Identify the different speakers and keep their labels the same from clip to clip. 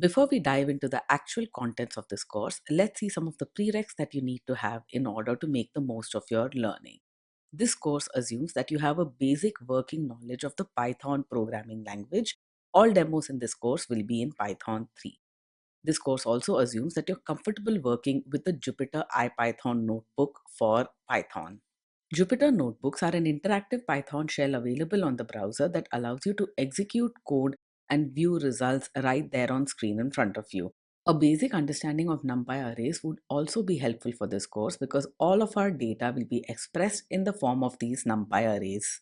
Speaker 1: Before we dive into the actual contents of this course, let's see some of the prereqs that you need to have in order to make the most of your learning. This course assumes that you have a basic working knowledge of the Python programming language. All demos in this course will be in Python 3. This course also assumes that you're comfortable working with the Jupyter IPython notebook for Python. Jupyter Notebooks are an interactive Python shell available on the browser that allows you to execute code and view results right there on screen in front of you. A basic understanding of NumPy arrays would also be helpful for this course because all of our data will be expressed in the form of these NumPy arrays.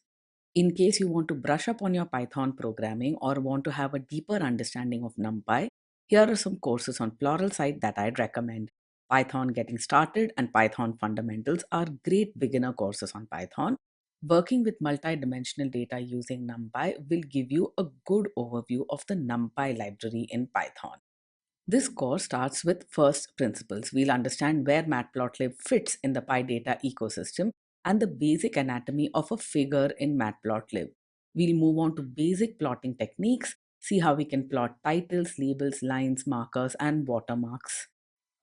Speaker 1: In case you want to brush up on your Python programming or want to have a deeper understanding of NumPy, here are some courses on Pluralsight that I'd recommend. Python Getting Started and Python Fundamentals are great beginner courses on Python. Working with multi-dimensional data using NumPy will give you a good overview of the NumPy library in Python. This course starts with first principles. We'll understand where Matplotlib fits in the PyData ecosystem and the basic anatomy of a figure in Matplotlib. We'll move on to basic plotting techniques, see how we can plot titles, labels, lines, markers, and watermarks.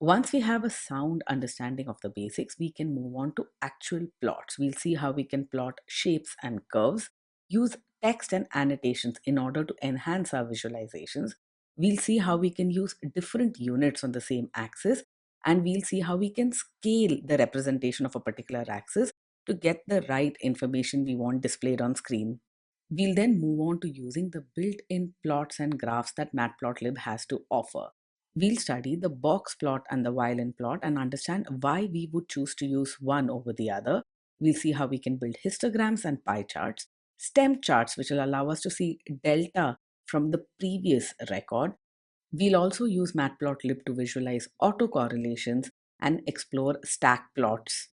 Speaker 1: Once we have a sound understanding of the basics, we can move on to actual plots. We'll see how we can plot shapes and curves, use text and annotations in order to enhance our visualizations. We'll see how we can use different units on the same axis, and we'll see how we can scale the representation of a particular axis to get the right information we want displayed on screen. We'll then move on to using the built-in plots and graphs that Matplotlib has to offer. We'll study the box plot and the violin plot and understand why we would choose to use one over the other. We'll see how we can build histograms and pie charts, stem charts, which will allow us to see delta from the previous record. We'll also use Matplotlib to visualize autocorrelations and explore stack plots.